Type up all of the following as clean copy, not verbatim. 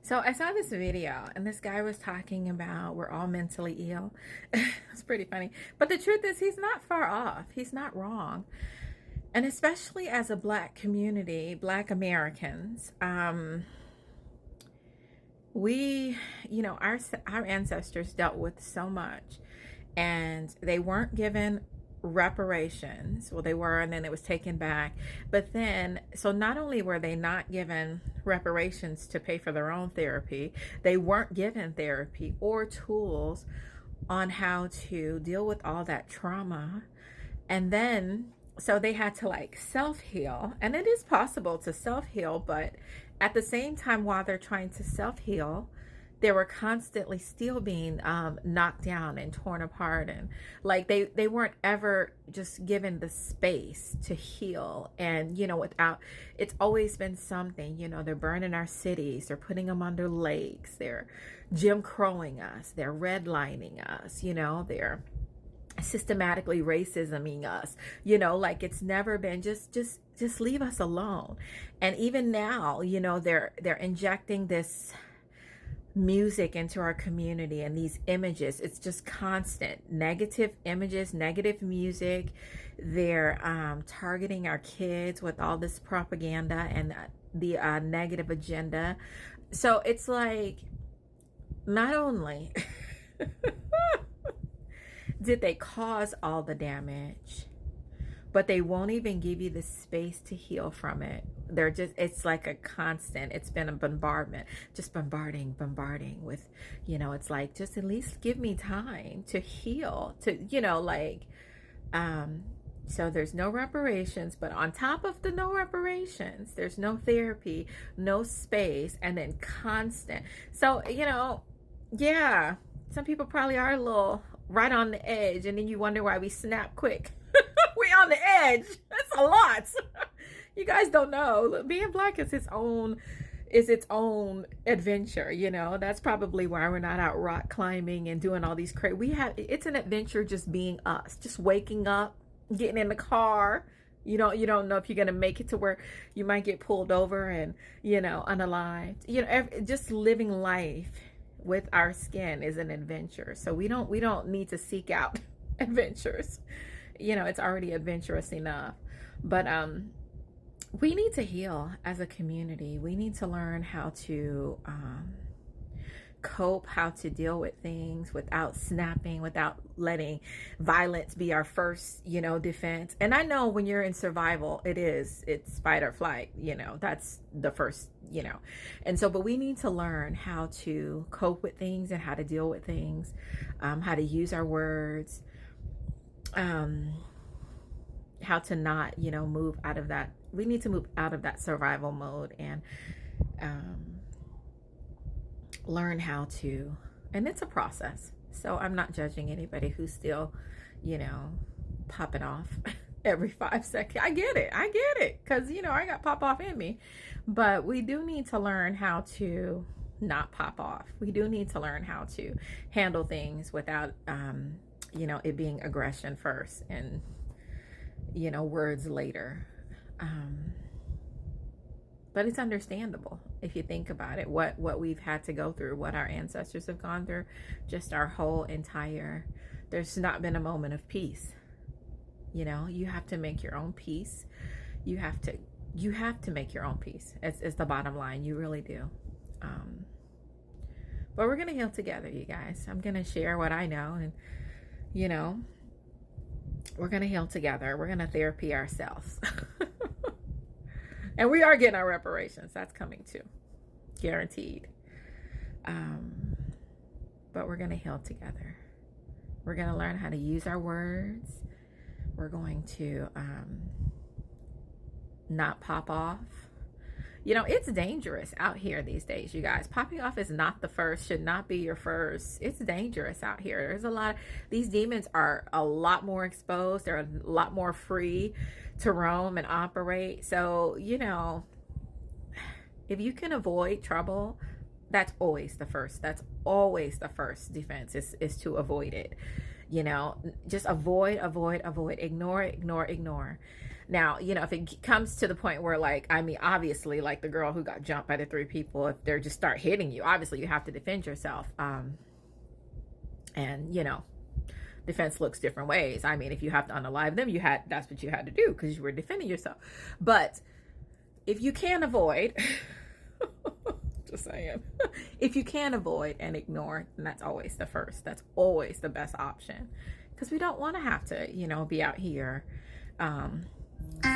So I saw this video and this guy was talking about we're all mentally ill. It's pretty funny. But the truth is he's not far off. He's not wrong. And especially as a black community, black Americans, we, our ancestors dealt with so much and they weren't given reparations. Well, they were, and then it was taken back. But then, so not only were they not given reparations to pay for their own therapy, they weren't given therapy or tools on how to deal with all that trauma. And then, so they had to like self heal. And it is possible to self heal, but at the same time, while they're trying to self heal, they were constantly still being knocked down and torn apart, and like they weren't ever just given the space to heal. And without, it's always been something. They're burning our cities, they're putting them under lakes, they're Jim Crowing us, they're redlining us, they're systematically racisming us, like it's never been just leave us alone. And even now, they're injecting this music into our community and these images. It's just constant negative images, negative music. They're targeting our kids with all this propaganda and the negative agenda. So it's like, not only did they cause all the damage, but they won't even give you the space to heal from it. They're just, it's like a constant, it's been a bombardment, just bombarding with, it's like, just at least give me time to heal, so there's no reparations, but on top of the no reparations, there's no therapy, no space, and then constant. So, yeah, some people probably are a little right on the edge, and then you wonder why we snap quick. We on the edge. That's a lot. You guys don't know. Being black is its own adventure. That's probably why we're not out rock climbing and doing all these crazy. It's an adventure just being us, just waking up, getting in the car. You don't know if you're gonna make it to where you might get pulled over and unalived. Just living life with our skin is an adventure. So we don't need to seek out adventures. It's already adventurous enough. But we need to heal as a community. We need to learn how to cope, how to deal with things without snapping, without letting violence be our first, defense. And I know when you're in survival, it's fight or flight, that's the first, And so, but we need to learn how to cope with things and how to deal with things, how to use our words, how to not, move out of that. We need to move out of that survival mode and learn how to, and it's a process. So I'm not judging anybody who's still, popping off every 5 seconds. I get it. Cause I got pop off in me, but we do need to learn how to not pop off. We do need to learn how to handle things without, it being aggression first and, words later. But it's understandable if you think about it, what we've had to go through, what our ancestors have gone through, just our whole entire, there's not been a moment of peace. You have to make your own peace. You have to make your own peace. It's the bottom line. You really do. But we're going to heal together, you guys. I'm going to share what I know, and, we're going to heal together. We're going to therapy ourselves. And we are getting our reparations. That's coming too. Guaranteed. But we're going to heal together. We're going to learn how to use our words. We're going to not pop off. It's dangerous out here these days, you guys. Popping off is not the first, should not be your first. It's dangerous out here. There's a lot, these demons are a lot more exposed. They're a lot more free to roam and operate. So, if you can avoid trouble, that's always the first. That's always the first defense is to avoid it. Just avoid, ignore. Now, you know, if it comes to the point where, like, I mean, obviously, like the girl who got jumped by the 3 people, if they're just start hitting you, obviously you have to defend yourself. And, you know, defense looks different ways. I mean, if you have to unalive them, that's what you had to do because you were defending yourself. But if you can avoid, just saying, if you can avoid and ignore, then that's always the first. That's always the best option, because we don't want to have to, you know, be out here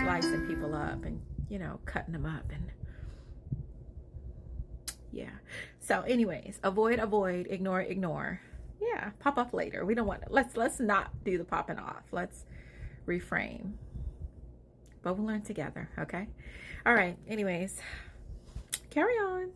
slicing people up and, you know, cutting them up. And yeah. So anyways, avoid, ignore. Yeah, pop up later. We don't want to, let's not do the popping off. Let's reframe. But we'll learn together, okay? All right. Anyways, carry on.